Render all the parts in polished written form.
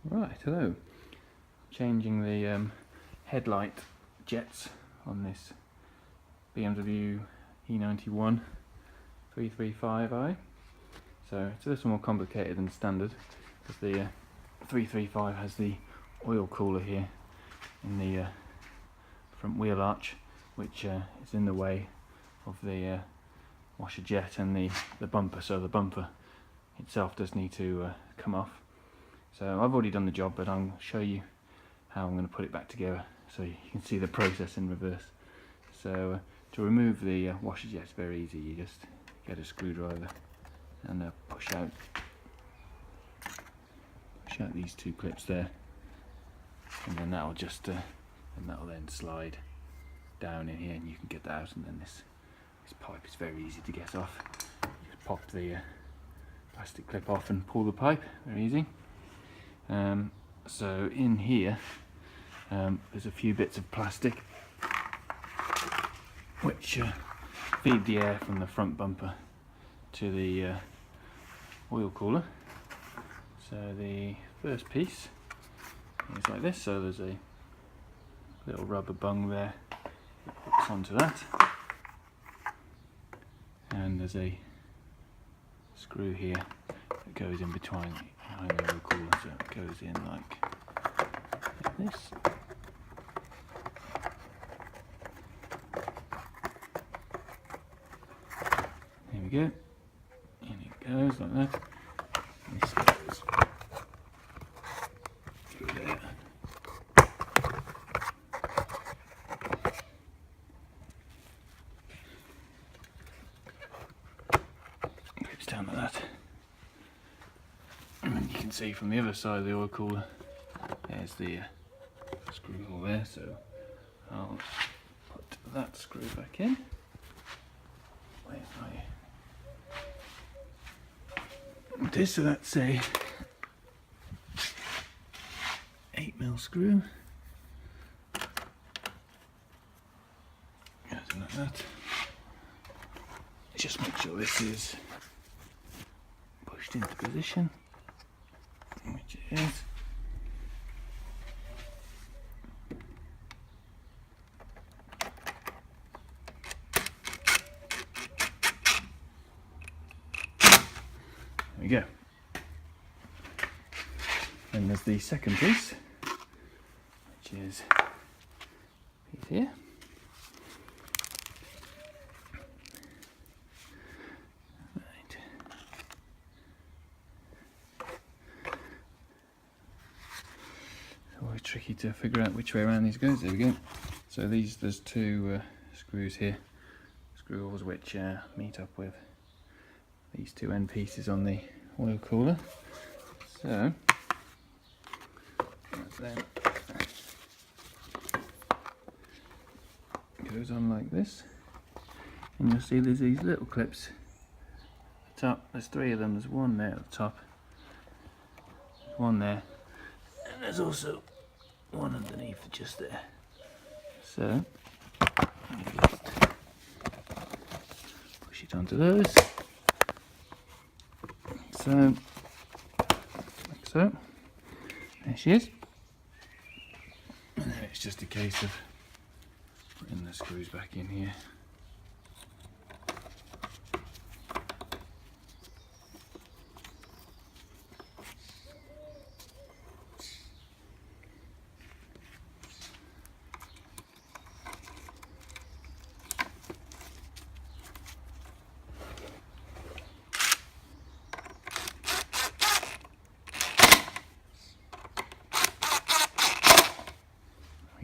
Right, hello. Changing the headlight jets on this BMW E9x 335i. So it's a little more complicated than standard because the 335 has the oil cooler here in the front wheel arch, which is in the way of the washer jet and the bumper, so the bumper itself does need to come off. So I've already done the job, but I'll show you how I'm going to put it back together so you can see the process in reverse. So to remove the washer jet, it's very easy. You just get a screwdriver and push out these two clips there, and then that'll just then slide down in here, and you can get that out. And then this pipe is very easy to get off. You just pop the plastic clip off and pull the pipe, very easy. So in here there's a few bits of plastic which feed the air from the front bumper to the oil cooler. So the first piece is like this, so there's a little rubber bung there that hooks onto that, and there's a screw here that goes in behind the oil cooler, so it goes in like this. There we go. In it goes like that. This goes through there. Clips down like that. And you can see from the other side of the oil cooler, there's the screw hole there, so I'll put that screw back in. Where's my... It is, so that's a 8mm screw. Goes in like that. Just make sure this is pushed into position, which it is. There we go. Then there's the second piece, which is piece here. Right. It's always tricky to figure out which way around these goes. There we go. So there's two screws here, screw holes which meet up with these two end pieces on the oil cooler. So that then goes on like this, and you'll see there's these little clips at the top. There's three of them. There's one there at the top, there's one there, and there's also one underneath just there. So you just push it onto those. So, like so, there she is, and then it's just a case of putting the screws back in here.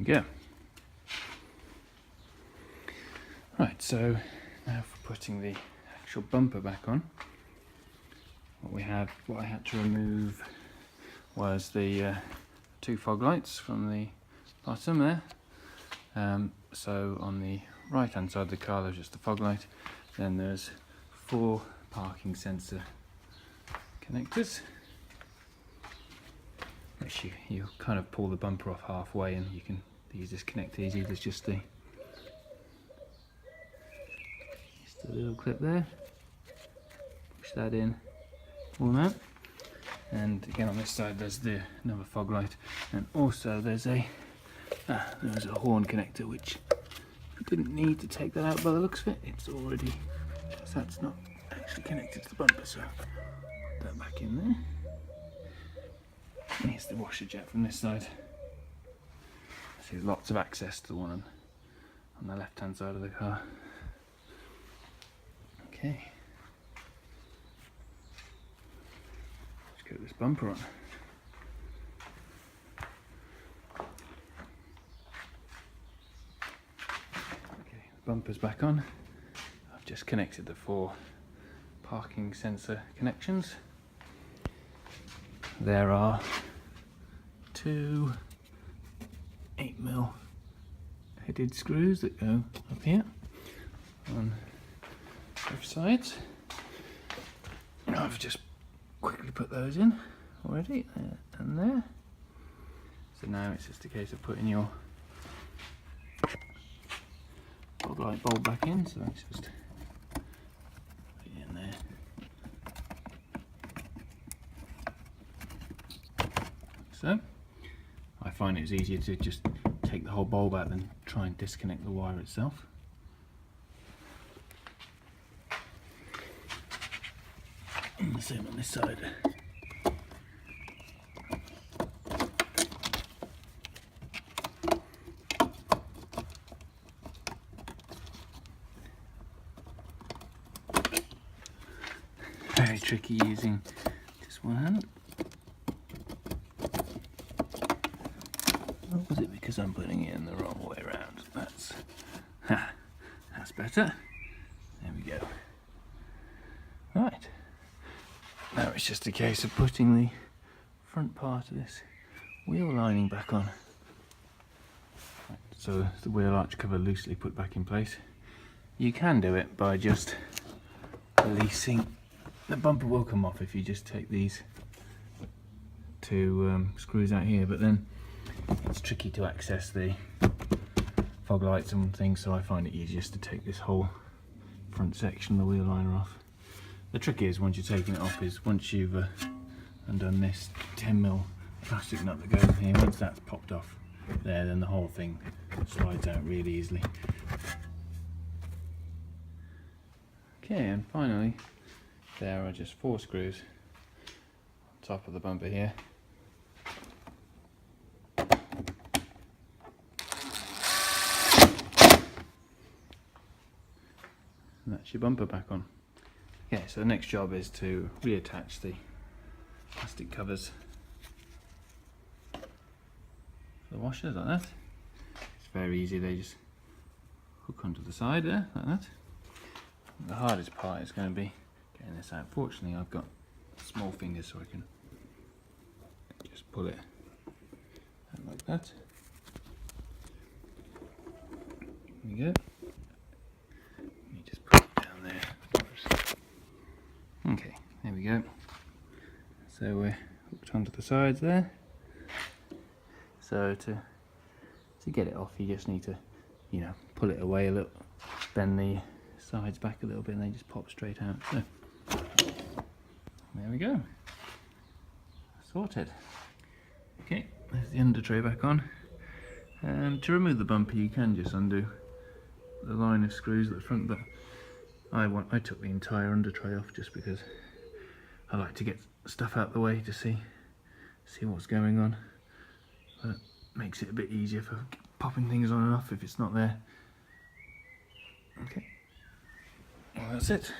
Go. Right, so now for putting the actual bumper back on, what I had to remove was the two fog lights from the bottom there. So on the right hand side of the car there's just the fog light, then there's 4 parking sensor connectors, which you kind of pull the bumper off halfway, and these disconnect easy. There's just a little clip there. Push that in, pull them out, And again on this side there's another fog light, and also there's a horn connector, which I didn't need to take that out by the looks of it. It's already, so that's not actually connected to the bumper, so put that back in there. And here's the washer jet from this side. So there's lots of access to the one on the left hand side of the car. Okay. Let's get this bumper on. Okay, the bumper's back on. I've just connected the 4 parking sensor connections. There are 2 8mm headed screws that go up here on both sides. I've just quickly put those in already, there and there. So now it's just a case of putting your fog light bulb back in. So it's just put it in there. So I find it's easier to just take the whole bulb out than try and disconnect the wire itself. And the same on this side. Very tricky using just one hand. Or was it because I'm putting it in the wrong way around? That's better. There we go. Right. Now it's just a case of putting the front part of this wheel lining back on. Right, so the wheel arch cover loosely put back in place. You can do it by just releasing. The bumper will come off if you just take these 2 screws out here, but then it's tricky to access the fog lights and things, so I find it easiest to take this whole front section of the wheel liner off. The trick is, once you're taking it off, is once you've undone this 10mm plastic nut that goes in here, once that's popped off there, then the whole thing slides out really easily. Okay, and finally there are just 4 screws on top of the bumper here. And that's your bumper back on. Okay, so the next job is to reattach the plastic covers to the washers like that. It's very easy, they just hook onto the side there, like that. The hardest part is going to be getting this out. Fortunately I've got small fingers, so I can just pull it out like that. There you go. You just put it down there. Okay, there we go. So we're hooked onto the sides there. So to get it off, you just need to, pull it away a little, bend the sides back a little bit, and they just pop straight out. So there we go. Sorted. Okay, there's the under tray back on. To remove the bumper, you can just undo the line of screws at the front, but I took the entire under tray off just because I like to get stuff out the way to see what's going on. But it makes it a bit easier for popping things on and off if it's not there. Okay, well that's it.